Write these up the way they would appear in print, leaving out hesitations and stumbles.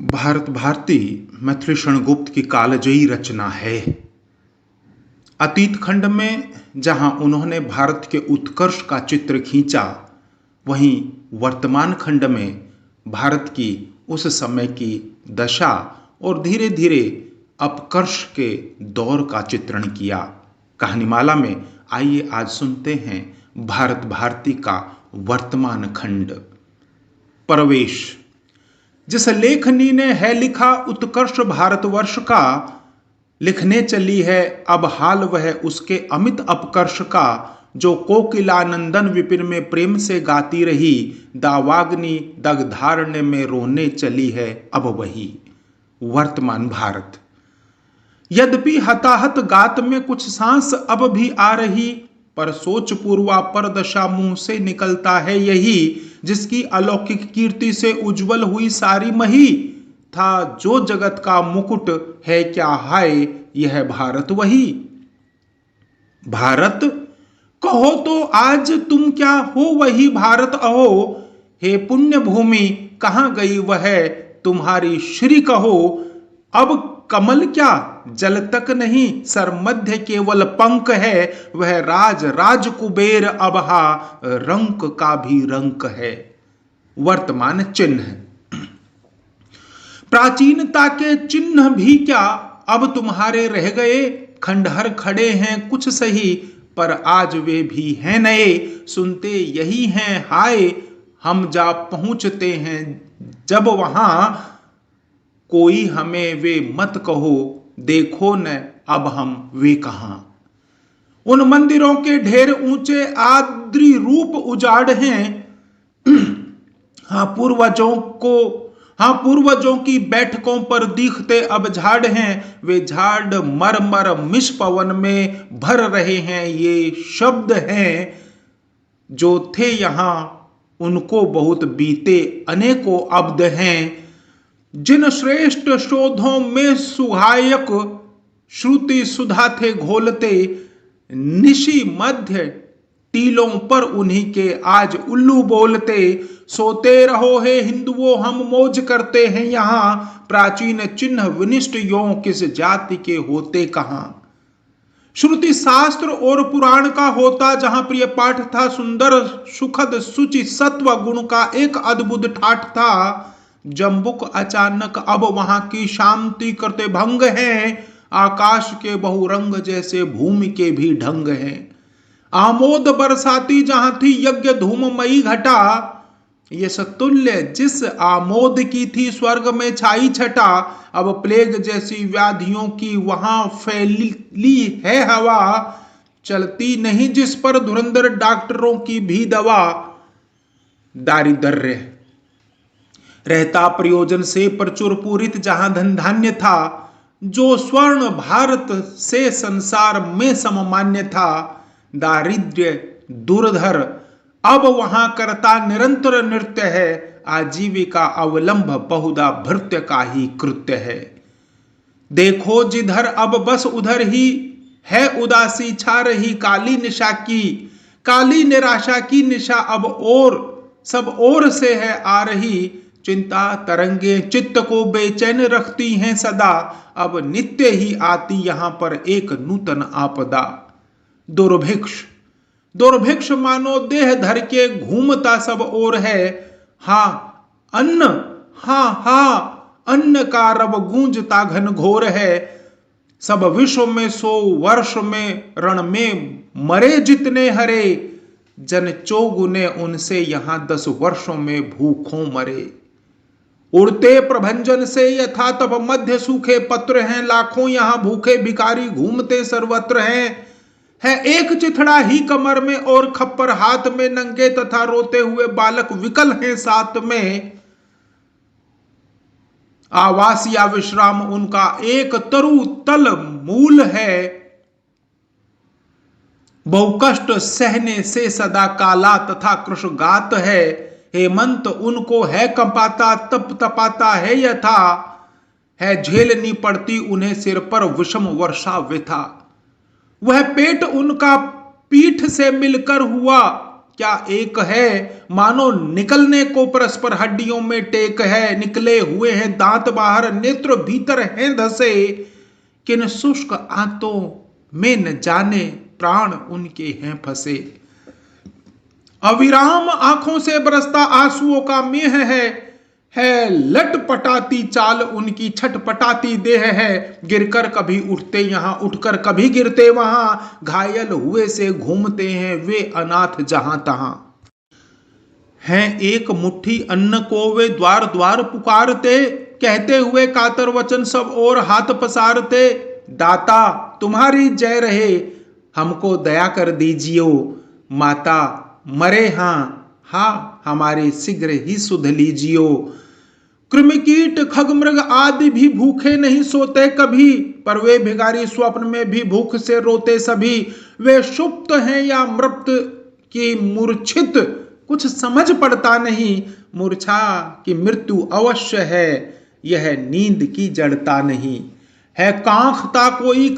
भारत भारती मैथिली शरणगुप्त की कालजयी रचना है। अतीत खंड में जहां उन्होंने भारत के उत्कर्ष का चित्र खींचा, वहीं वर्तमान खंड में भारत की उस समय की दशा और धीरे धीरे अपकर्ष के दौर का चित्रण किया। कहानीमाला में आइए आज सुनते हैं भारत भारती का वर्तमान खंड। प्रवेश। जिस लेखनी ने है लिखा उत्कर्ष भारतवर्ष का, लिखने चली है अब हाल वह उसके अमित अपकर्ष का। जो कोकिलानंदन विपिन में प्रेम से गाती रही, दावाग्नि दग्धारण्य में रोने चली है अब वही। वर्तमान भारत। यद्यपि हताहत गात में कुछ सांस अब भी आ रही, पर सोच पूर्वा पर दशा मुंह से निकलता है यही। जिसकी अलौकिक कीर्ति से उज्जवल हुई सारी मही, था जो जगत का मुकुट है क्या हाय यह भारत वही। भारत कहो तो आज तुम क्या हो वही भारत अहो। हे पुण्य भूमि कहाँ गई वह तुम्हारी श्री कहो। अब कमल क्या जल तक नहीं, सर मध्य केवल पंख है। वह राज राज कुबेर अब हा रंक का भी रंक है। वर्तमान चिन्ह। प्राचीनता के चिन्ह भी क्या अब तुम्हारे रह गए। खंडहर खड़े हैं कुछ सही, पर आज वे भी हैं नए। सुनते यही हैं हाय हम जा पहुंचते हैं जब वहां। कोई हमें वे मत कहो, देखो न अब हम वे कहां। उन मंदिरों के ढेर ऊंचे आद्री रूप उजाड़ हैं। हाँ पूर्वजों की बैठकों पर दिखते अब झाड़ हैं। वे झाड़ मर मर मिश पवन में भर रहे हैं। ये शब्द हैं जो थे यहां उनको बहुत बीते अनेकों अब्द हैं। जिन श्रेष्ठ शोधों में सुहायक श्रुति सुधा थे घोलते, निशि मध्य टीलों पर उन्हीं के आज उल्लू बोलते। सोते रहो हे हिंदुओं हम मौज करते हैं यहां। प्राचीन चिन्ह विनिष्ट यों किस जाति के होते कहां। श्रुति शास्त्र और पुराण का होता जहां प्रिय पाठ था। सुंदर सुखद सुचि सत्व गुण का एक अद्भुत ठाठ था। जम्बुक अचानक अब वहां की शांति करते भंग हैं। आकाश के बहुरंग जैसे भूमि के भी ढंग हैं। आमोद बरसाती जहां थी यज्ञ धूममयी घटा। ये सतुल्य जिस आमोद की थी स्वर्ग में छाई छटा। अब प्लेग जैसी व्याधियों की वहां फैली है हवा। चलती नहीं जिस पर धुरंधर डॉक्टरों की भी दवा। दारिद्र्य रहता प्रयोजन से प्रचुर पूरित जहां धन धान्य था। जो स्वर्ण भारत से संसार में सममान्य था। दारिद्र्य दुर्धर अब वहां करता निरंतर नृत्य है। आजीविका अवलंब बहुधा भृत्य का ही कृत्य है। देखो जिधर अब बस उधर ही है उदासी छा रही। काली निशा की काली निराशा की निशा अब और सब ओर से है आ रही। चिंता तरंगे चित्त को बेचैन रखती हैं सदा। अब नित्य ही आती यहां पर एक नूतन आपदा। दुर्भिक्ष मानो देह धर के घूमता सब ओर है। अन्न अन्न का रब गूंजता घन घोर है। सब विश्व में 100 वर्ष में रण में मरे जितने हरे। जन चौगुने उनसे यहां 10 वर्षों में भूखों मरे। उड़ते प्रभंजन से यथा तप मध्य सूखे पत्र हैं। लाखों यहां भूखे भिखारी घूमते सर्वत्र हैं। है एक चिथड़ा ही कमर में और खप्पर हाथ में। नंगे तथा रोते हुए बालक विकल हैं साथ में। आवास या विश्राम उनका एक तरु तल मूल है। बहुकष्ट सहने से सदा काला तथा कृशगात है। हेमंत उनको है कंपाता तप तपाता है यथा। है झेलनी पड़ती उन्हें सिर पर विषम वर्षा व्यथा। वह पेट उनका पीठ से मिलकर हुआ क्या एक है, मानो निकलने को परस्पर हड्डियों में टेक है। निकले हुए हैं दांत बाहर, नेत्र भीतर हैं धसे, किन शुष्क आंतों में न जाने प्राण उनके हैं फंसे। अविराम आंखों से बरसता आंसुओं का मेह है लटपटाती चाल उनकी, छटपटाती देह है। गिरकर कभी उठते यहां, उठकर कभी गिरते वहां, घायल हुए से घूमते हैं वे अनाथ जहां तहां। हैं एक मुट्ठी अन्न को वे द्वार द्वार पुकारते, कहते हुए कातर वचन सब और हाथ पसारते। दाता तुम्हारी जय रहे, हमको दया कर दीजियो। माता मरे हाँ हमारे शीघ्र ही सुध लीजियो। कृमिकीट खग मृग आदि भी भूखे नहीं सोते कभी, पर वे भिखारी स्वप्न में भी भूख से रोते सभी। वे सुप्त हैं या मृत की मूर्छित, कुछ समझ पड़ता नहीं। मूर्छा की मृत्यु अवश्य है, यह नींद की जड़ता नहीं है। कांखता कोई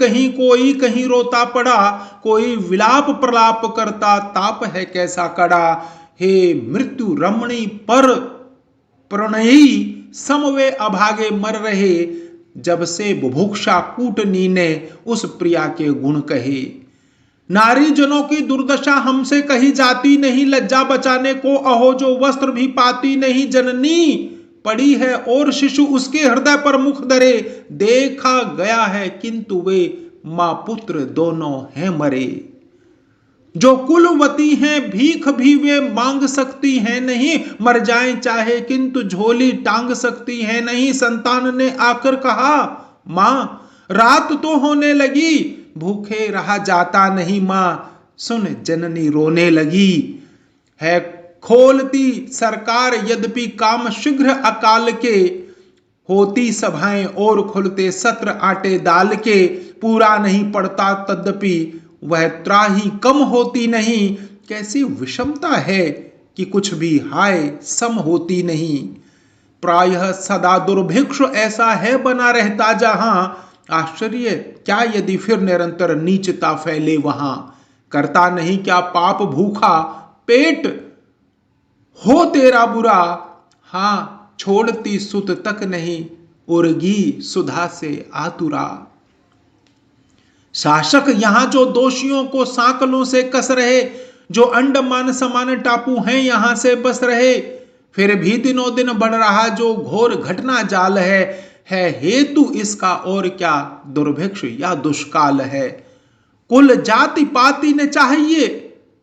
कहीं रोता पड़ा, कोई विलाप प्रलाप करता, ताप है कैसा कड़ा। हे मृत्यु रमणी पर प्रणयी, सम वे अभागे मर रहे। जब से बुभुक्षा कूटनी ने उस प्रिया के गुण कहे। नारी जनों की दुर्दशा हमसे कही जाती नहीं, लज्जा बचाने को अहो जो वस्त्र भी पाती नहीं। जननी पड़ी है और शिशु उसके हृदय पर मुख धरे, देखा गया है किंतु वे मां पुत्र दोनों हैं मरे। जो कुलवती हैं भीख भी वे मांग सकती हैं नहीं, मर जाएं चाहे किंतु झोली टांग सकती हैं नहीं। संतान ने आकर कहा मां रात तो होने लगी, भूखे रहा जाता नहीं। मां सुन जननी रोने लगी है, खोलती सरकार यद्यपि काम शीघ्र अकाल के। होती सभाएं और खुलते सत्र आटे दाल के, पूरा नहीं पड़ता तद्यपि वह त्राही कम होती नहीं। कैसी विषमता है कि कुछ भी हाय सम होती नहीं। प्रायः सदा दुर्भिक्ष ऐसा है बना रहता जहां, आश्चर्य क्या यदि फिर निरंतर नीचता फैले वहां। करता नहीं क्या पाप भूखा पेट हो तेरा बुरा, हां छोड़ती सुत तक नहीं उर्गी सुधा से आतुरा। शासक यहां जो दोषियों को सांकलों से कस रहे, जो अंडमान समान टापू हैं यहां से बस रहे। फिर भी दिनों दिन बढ़ रहा जो घोर घटना जाल है हेतु इसका और क्या दुर्भिक्ष या दुष्काल है। कुल जाति पाति ने चाहिए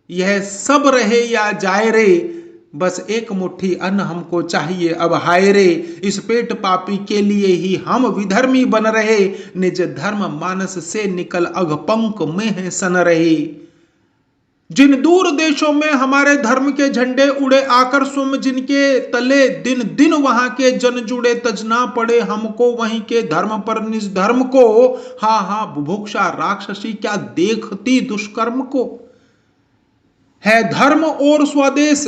यह सब रहे या जाए रे, बस एक मुट्ठी अन्न हमको चाहिए अब हाय रे। इस पेट पापी के लिए ही हम विधर्मी बन रहे, निज धर्म मानस से निकल अघपंक में है सन रहे। जिन दूर देशों में हमारे धर्म के झंडे उड़े आकर सुम, जिनके तले दिन दिन वहां के जन जुड़े, तजना पड़े हमको वहीं के धर्म पर निज धर्म को। हाँ बुभुक्षा राक्षसी क्या देखती दुष्कर्म को। है धर्म और स्वदेश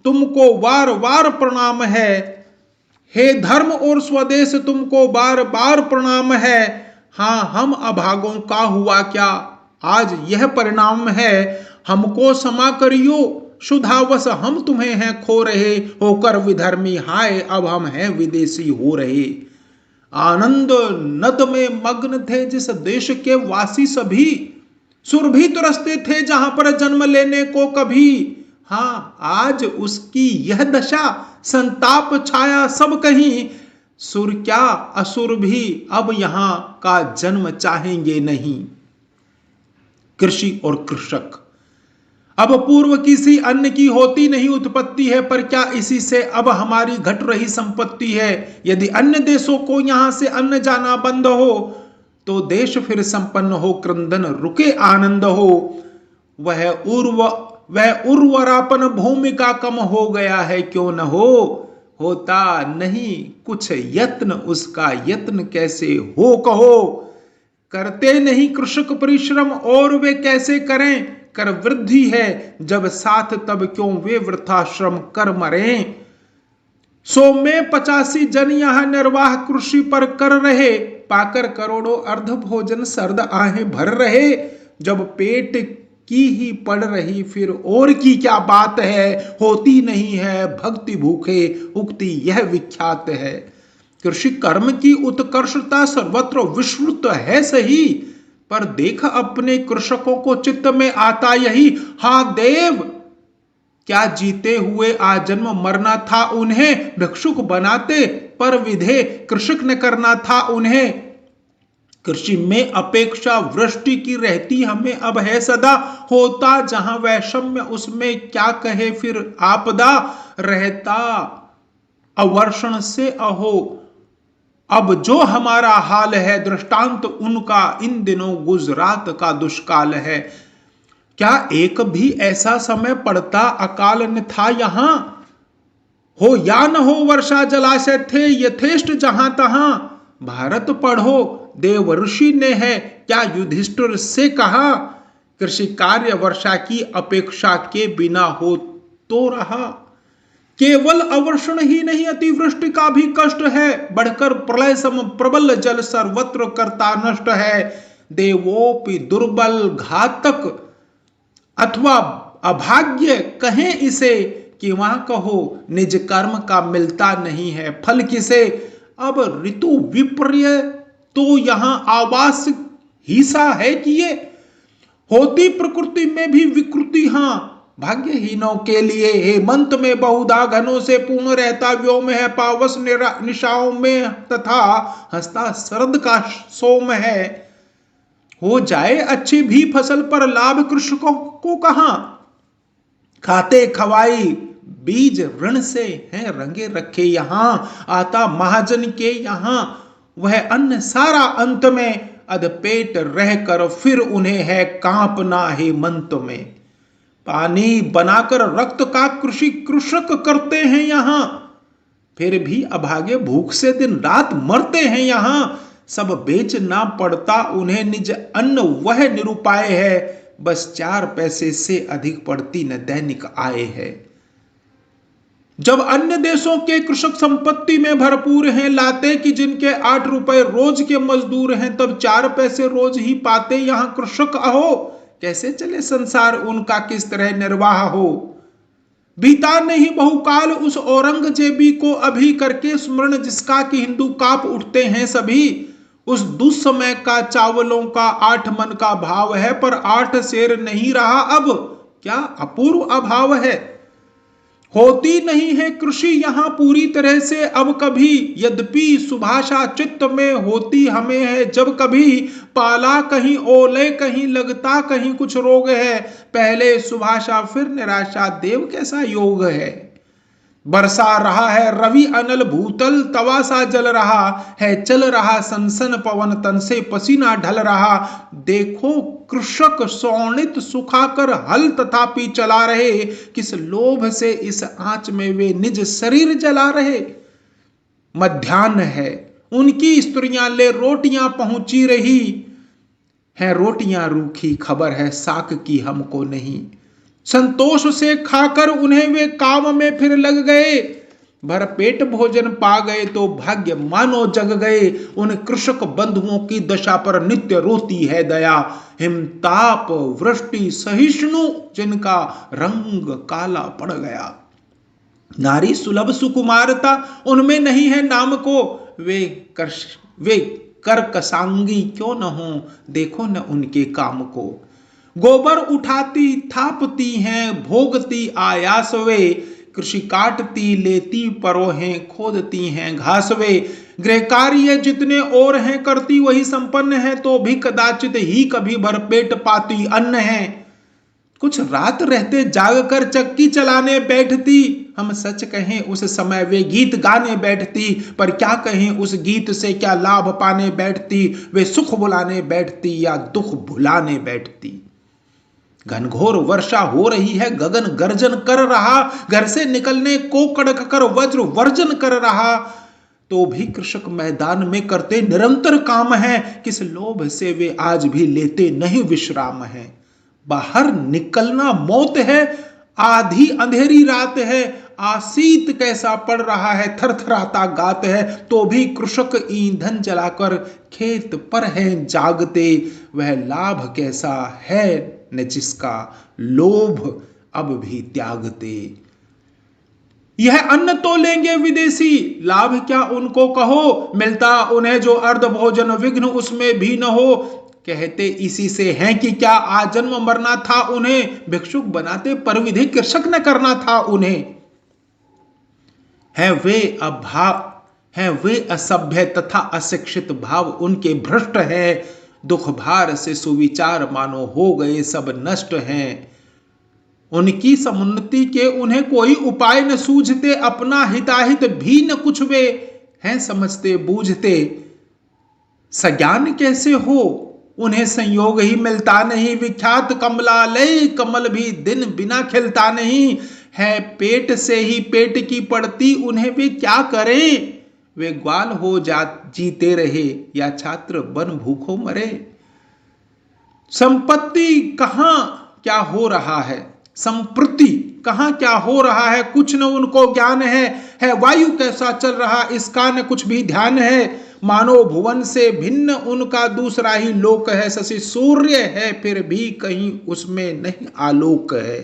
तुमको बार बार प्रणाम है, हे धर्म और स्वदेश तुमको बार बार प्रणाम है। हाँ हम अभागों का हुआ क्या आज यह परिणाम है। हमको क्षमा करियो शुद्धावश हम तुम्हें हैं खो रहे, होकर विधर्मी हाय अब हम हैं विदेशी हो रहे। आनंद नद में मग्न थे जिस देश के वासी सभी, सुर भी तरसते थे जहां पर जन्म लेने को कभी। हाँ आज उसकी यह दशा, संताप छाया सब कहीं। सुर क्या असुर भी अब यहां का जन्म चाहेंगे नहीं। कृषि और कृषक अब पूर्व किसी अन्न की होती नहीं उत्पत्ति है, पर क्या इसी से अब हमारी घट रही संपत्ति है। यदि अन्य देशों को यहां से अन्न जाना बंद हो, तो देश फिर संपन्न हो, क्रंदन रुके आनंद हो। वह उर्वरापन भूमि का कम हो गया है क्यों न हो, होता नहीं कुछ यत्न उसका यत्न कैसे हो कहो। करते नहीं कृषक परिश्रम और वे कैसे करें, कर वृद्धि है जब साथ तब क्यों वे वृथा श्रम कर मरे। 100 में 85 जन यहां निर्वाह कृषि पर कर रहे, पाकर करोड़ों अर्ध भोजन सर्द आहें भर रहे। जब पेट की ही पड़ रही, फिर और की क्या बात है, होती नहीं है भक्ति भूखे, उक्ति यह विख्यात है। कृषि कर्म की उत्कर्षता सर्वत्र विश्रुत है सही, पर देख अपने कृषकों को चित्त में आता यही, हा देव क्या जीते हुए आजन्म मरना था उन्हें, भिक्षुक बनाते पर विधे कृषक न करना था उन्हें। कृषि में अपेक्षा वृष्टि की रहती हमें अब है सदा, होता जहां वैषम्य उसमें क्या कहे फिर आपदा, रहता अवर्षण से अहो अब जो हमारा हाल है, दृष्टांत उनका इन दिनों गुजरात का दुष्काल है। क्या एक भी ऐसा समय पड़ता अकाल न था यहां, हो या न हो वर्षा जलाशय थे यथेष्ट जहां तहां। भारत पढ़ो देव ऋषि ने है क्या युधिष्ठिर से कहा, कृषि कार्य वर्षा की अपेक्षा के बिना हो तो रहा। केवल अवर्षण ही नहीं अतिवृष्टि का भी कष्ट है, बढ़कर प्रलय सम प्रबल जल सर्वत्र करता नष्ट है। देवोपि दुर्बल घातक अथवा अभाग्य कहें इसे, कि वहां कहो निज कर्म का मिलता नहीं है फल किसे। अब ऋतु विपर्य तो यहां आवास ही सा है कि ये होती प्रकृति में भी विकृति, हां भाग्यहीनों के लिए हेमंत में बहुधा घनों से पूर्ण रहता व्योम है, पावस निशाओं में तथा हंसता शरद का सोम है। हो जाए अच्छी भी फसल पर लाभ कृषकों को कहां, खाते खवाई बीज ऋण से हैं रंगे रखे यहां, आता महाजन के यहां वह अन्न सारा अंत में, अधपेट रहकर फिर उन्हें है कांपना हेमंत में। पानी बनाकर रक्त का कृषि कृषक करते हैं यहां, फिर भी अभागे भूख से दिन रात मरते हैं यहां। सब बेचना पड़ता उन्हें निज अन्न वह निरुपाय है, बस 4 पैसे से अधिक पड़ती न दैनिक आय है। जब अन्य देशों के कृषक संपत्ति में भरपूर हैं, लाते कि जिनके 8 रुपए रोज के मजदूर हैं, तब 4 पैसे रोज ही पाते यहां कृषक अहो। कैसे चले संसार उनका किस तरह निर्वाह हो, बीता नहीं बहुकाल उस औरंगजेबी को अभी करके स्मरण जिसका कि हिंदू काप उठते हैं सभी। उस दुस्समय का चावलों का 8 मन का भाव है, पर 8 सेर नहीं रहा अब, क्या अपूर्व अभाव है। होती नहीं है कृषि यहां पूरी तरह से अब कभी, यद्यपि सुभाषा चित्त में होती हमें है जब कभी। पाला कहीं ओले कहीं लगता कहीं कुछ रोग है, पहले सुभाषा फिर निराशा देव कैसा योग है। बरसा रहा है रवि अनल भूतल तवा सा जल रहा है, चल रहा सनसन पवन तन से पसीना ढल रहा। देखो कृषक शोणित सुखाकर हल तथापि चला रहे, किस लोभ से इस आंच में वे निज शरीर जला रहे। मध्याह्न है उनकी स्त्रियां ले रोटियां पहुंची रही है, रोटियां रूखी खबर है साक की हमको नहीं। संतोष से खाकर उन्हें वे काम में फिर लग गए, भर पेट भोजन पा गए तो भाग्य मानो जग गए। उन कृषक बंधुओं की दशा पर नित्य रोती है दया, हिमताप वृष्टि सहिष्णु जिनका रंग काला पड़ गया। नारी सुलभ सुकुमारता उनमें नहीं है नाम को, वे कर कसांगी क्यों न हो, देखो न उनके काम को। गोबर उठाती थापती हैं भोगती आयास वे, कृषि काटती लेती परोहें खोदती हैं घास वे। गृह कार्य जितने और हैं करती वही संपन्न है, तो भी कदाचित ही कभी भरपेट पाती अन्न है। कुछ रात रहते जाग कर चक्की चलाने बैठती, हम सच कहें उस समय वे गीत गाने बैठती, पर क्या कहें उस गीत से क्या लाभ पाने बैठती। वे सुख बुलाने बैठती या दुख भुलाने बैठती। घनघोर वर्षा हो रही है गगन गर्जन कर रहा, घर से निकलने को कड़क कर वज्र वर्जन कर रहा, तो भी कृषक मैदान में करते निरंतर काम है। किस लोभ से वे आज भी लेते नहीं विश्राम है। बाहर निकलना मौत है, आधी अंधेरी रात है, आशीत कैसा पड़ रहा है, थरथराता गात है, तो भी कृषक ईंधन जलाकर खेत पर है जागते। वह लाभ कैसा है न जिसका लोभ अब भी त्यागते। यह अन्न तो लेंगे विदेशी, लाभ क्या उनको कहो, मिलता उन्हें जो अर्ध भोजन विघ्न उसमें भी न हो। कहते इसी से हैं कि क्या आजन्म मरना था उन्हें, भिक्षुक बनाते पर विधि कृषक न करना था उन्हें। है वे असभ्य तथा अशिक्षित, भाव उनके भ्रष्ट है, दुख भार से सुविचार मानो हो गए सब नष्ट हैं। उनकी समुन्नति के उन्हें कोई उपाय न सूझते, अपना हिताहित भी न कुछ वे हैं समझते बूझते। सज्ञान कैसे हो उन्हें संयोग ही मिलता नहीं, विख्यात कमलालय कमल भी दिन बिना खिलता नहीं। है पेट से ही पेट की पड़ती उन्हें वे क्या करें, वे ग्वाल हो जीते रहे या छात्र बन भूखों मरे। संपत्ति कहां क्या हो रहा है, संप्रति कहां क्या हो रहा है, कुछ न उनको ज्ञान है वायु कैसा चल रहा इसका न कुछ भी ध्यान है। मानो भुवन से भिन्न उनका दूसरा ही लोक है, शशि सूर्य है फिर भी कहीं उसमें नहीं आलोक है।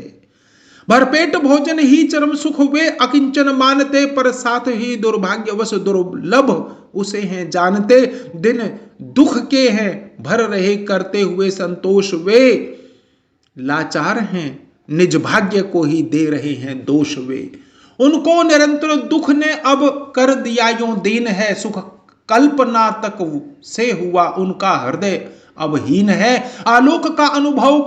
भरपेट भोजन ही चरम सुख वे अकिंचन मानते, पर साथ ही दुर्भाग्यवश दुर्लभ उसे हैं जानते। दिन दुख के हैं भर रहे करते हुए संतोष वे, लाचार हैं निज भाग्य को ही दे रहे हैं दोष वे। उनको निरंतर दुख ने अब कर दिया यूं दीन है, सुख कल्पना तक से हुआ उनका हृदय अब हीन है। आलोक का अनुभव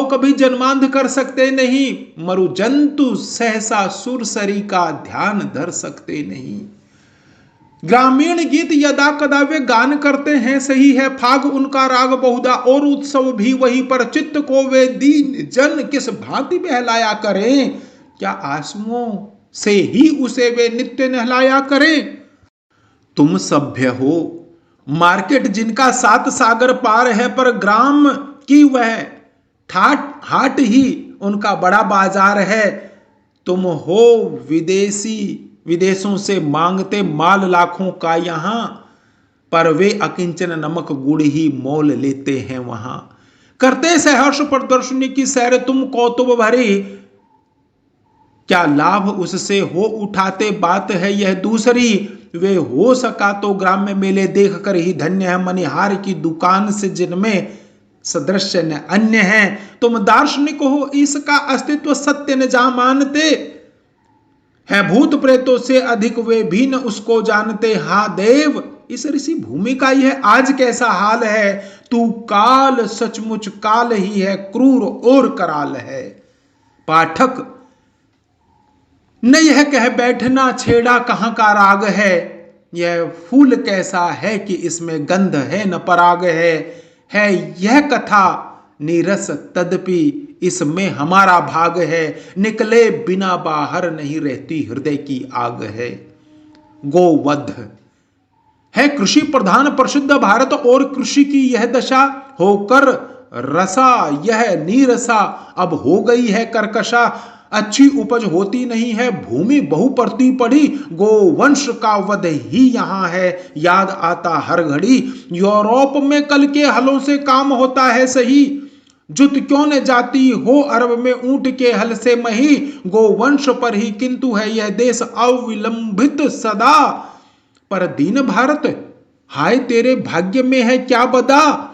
कभी जन्मांध कर सकते नहीं, मरु जंतु सहसा सुरसरी का ध्यान धर सकते नहीं। ग्रामीण गीत यदा कदा वे गान करते हैं सही है, फाग उनका राग बहुधा और उत्सव भी वही, पर चित्त को वे दीन जन किस भांति बहलाया करें, क्या आंसुओं से ही उसे वे नित्य नहलाया करें। तुम सभ्य हो मार्केट जिनका 7 सागर पार है, पर ग्राम की वह हाट ही उनका बड़ा बाजार है। तुम हो विदेशों से मांगते माल लाखों का यहां, पर वे अकिंचन नमक गुड़ ही मोल लेते हैं वहां। करते सहर्ष प्रदर्शनी की सैर तुम कौतुक भरी, क्या लाभ उससे हो उठाते बात है यह दूसरी। वे हो सका तो ग्राम में मेले देख कर ही धन्य है, मनिहार की दुकान से जिनमें सदृश न अन्य हैं। तुम दार्शनिक हो इसका अस्तित्व सत्य न जा मानते, है भूत प्रेतों से अधिक वे भी न उसको जानते। हा देव इस ऋषि भूमि का यह आज कैसा हाल है, तू काल सचमुच काल ही है, क्रूर और कराल है। पाठक न यह कह बैठना छेड़ा कहां का राग है, यह फूल कैसा है कि इसमें गंध है न पराग है यह कथा नीरस तदपि इसमें हमारा भाग है, निकले बिना बाहर नहीं रहती हृदय की आग है। गोवध है कृषि प्रधान प्रसिद्ध भारत, और कृषि की यह दशा होकर रसा यह नीरसा अब हो गई है कर्कशा। अच्छी उपज होती नहीं है, भूमि बहुपरती पड़ी, गोवंश का वध ही यहां है याद आता हर घड़ी। यूरोप में कल के हलों से काम होता है सही, जुत क्यों न जाती हो अरब में ऊंट के हल से मही। गोवंश पर ही किंतु है यह देश अविलंबित सदा, पर दीन भारत हाय तेरे भाग्य में है क्या बदा।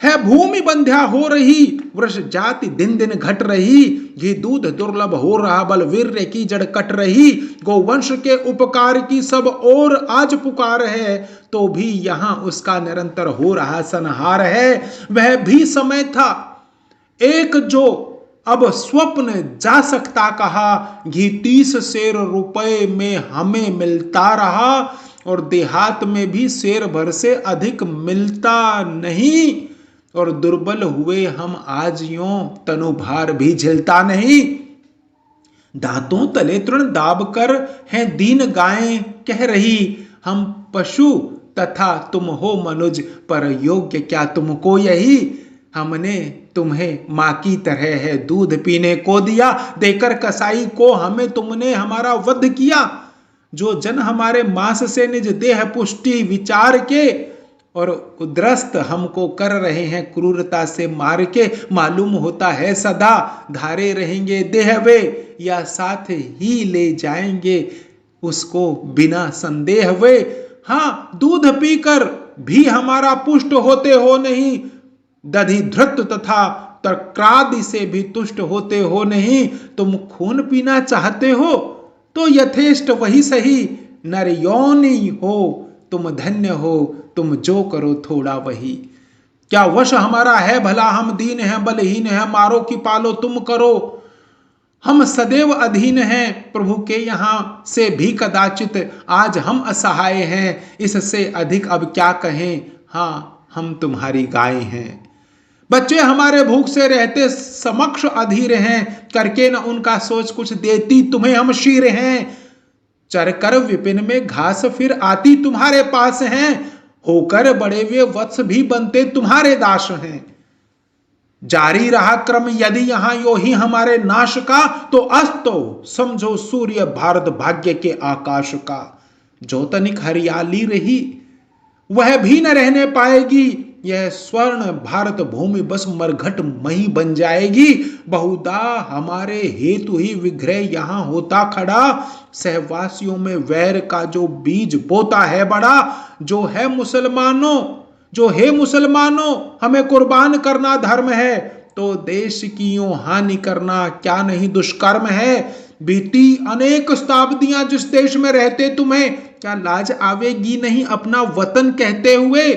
है भूमि बंध्या हो रही, वृक्ष जाति दिन दिन घट रही, घी दूध दुर्लभ हो रहा, बलवीर्य की जड़ कट रही। गोवंश के उपकार की सब और आज पुकार है, तो भी यहां उसका निरंतर हो रहा संहार है। वह भी समय था एक जो अब स्वप्न जा सकता कहा, घी 30 सेर रुपए में हमें मिलता रहा, और देहात में भी सेर भर से अधिक मिलता नहीं, और दुर्बल हुए हम आज यूं तनु भार भी झेलता नहीं। दांतों तले तृण दाब कर हैं दीन गायें कह रही, हम पशु तथा तुम हो मनुज, पर योग्य क्या तुमको यही। हमने तुम्हें माँ की तरह है दूध पीने को दिया, देकर कसाई को हमें तुमने हमारा वध किया। जो जन हमारे मांस से निज देह पुष्टि विचार के, और उद्रस्त हमको कर रहे हैं क्रूरता से मार के, मालूम होता है सदा धारे रहेंगे देह वे, या साथ ही ले जाएंगे उसको बिना संदेह वे। हाँ, दूध पीकर भी हमारा पुष्ट होते हो नहीं, दधि धृत तथा तर्कादि से भी तुष्ट होते हो नहीं। तुम खून पीना चाहते हो तो यथेष्ट वही सही, नर योनि हो तुम धन्य हो, तुम जो करो थोड़ा वही। क्या वश हमारा है भला, हम दीन हैं बलहीन हैं, मारो कि पालो तुम करो। हम सदैव अधीन हैं प्रभु के, यहां से भी कदाचित आज हम असहाय हैं, इससे अधिक अब क्या कहें, हाँ हम तुम्हारी गाय हैं। बच्चे हमारे भूख से रहते समक्ष अधीर हैं, करके न उनका सोच कुछ देती तुम्हें हम शीर हैं। चरकर विपिन में घास फिर आती तुम्हारे पास हैं, होकर बड़े वे वत्स भी बनते तुम्हारे दास हैं। जारी रहा क्रम यदि यहां यो ही हमारे नाश का, तो अस्तो समझो सूर्य भारत भाग्य के आकाश का। जो तनिक हरियाली रही वह भी न रहने पाएगी, यह स्वर्ण भारत भूमि बस मरघट मही बन जाएगी। बहुधा हमारे हेतु ही विग्रह यहां होता खड़ा, सहवासियों में वैर का जो बीज बोता है बड़ा। जो हे मुसलमानों हमें कुर्बान करना धर्म है, तो देश की यूं हानि करना क्या नहीं दुष्कर्म है। बीती अनेक शताब्दियां जिस देश में रहते तुम्हें, क्या लाज आवेगी नहीं अपना वतन कहते हुए।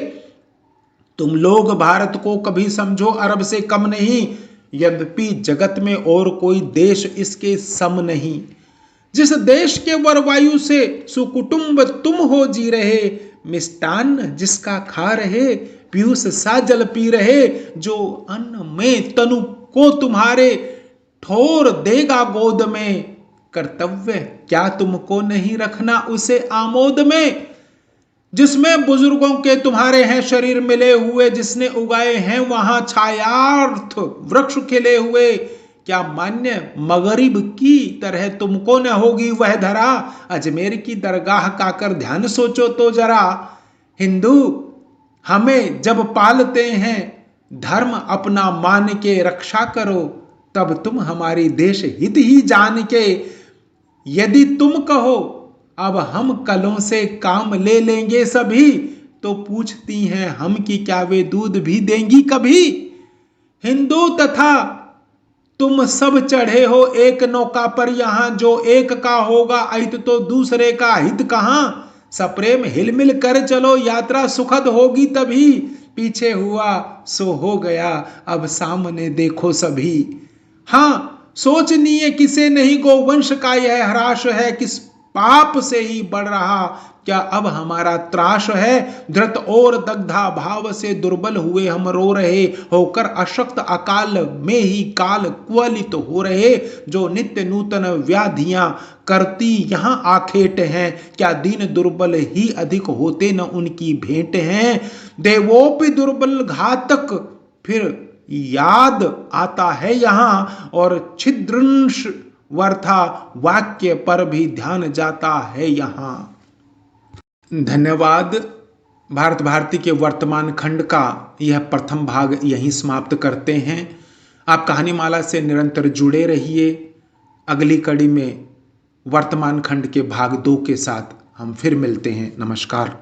तुम लोग भारत को कभी समझो अरब से कम नहीं, यद्यपि जगत में और कोई देश इसके सम नहीं। जिस देश के वरवायु से सुकुटुंब तुम हो जी रहे, मिष्टान्न जिसका खा रहे, पीयूष सा जल पी रहे, जो अन्न में तनु को तुम्हारे ठोर देगा गोद में, कर्तव्य क्या तुमको नहीं रखना उसे आमोद में। जिसमें बुजुर्गों के तुम्हारे हैं शरीर मिले हुए, जिसने उगाए हैं वहां छायार्थ वृक्ष खिले हुए, क्या मान्य मगरिब की तरह तुमको न होगी वह धरा। अजमेर की दरगाह का कर ध्यान सोचो तो जरा। हिंदू हमें जब पालते हैं, धर्म अपना मान के रक्षा करो, तब तुम हमारी देश हित ही जान के। यदि तुम कहो अब हम कलों से काम ले लेंगे सभी, तो पूछती हैं हम कि क्या वे दूध भी देंगी कभी। हिंदू तथा तुम सब चढ़े हो एक नौका पर, यहां जो एक का होगा अहित तो दूसरे का हित कहां। सप्रेम हिलमिल कर चलो यात्रा सुखद होगी तभी, पीछे हुआ सो हो गया अब सामने देखो सभी। हाँ, सोचनीय किसे नहीं गोवंश का यह हराश है, किस पाप से ही बढ़ रहा क्या अब हमारा त्राश है। धृत और दग्धा भाव से दुर्बल हुए हम रो रहे, होकर अशक्त अकाल में ही काल कुवलित हो रहे। जो नित्य नूतन व्याधियां करती यहाँ आखेट हैं, क्या दीन दुर्बल ही अधिक होते न उनकी भेंट हैं। देवोपि दुर्बल घातक फिर याद आता है यहाँ, और छिद्रंश वर्था वाक्य पर भी ध्यान जाता है यहाँ। धन्यवाद। भारत भारती के वर्तमान खंड का यह प्रथम भाग यहीं समाप्त करते हैं। आप कहानीमाला से निरंतर जुड़े रहिए। अगली कड़ी में वर्तमान खंड के भाग 2 के साथ हम फिर मिलते हैं। नमस्कार।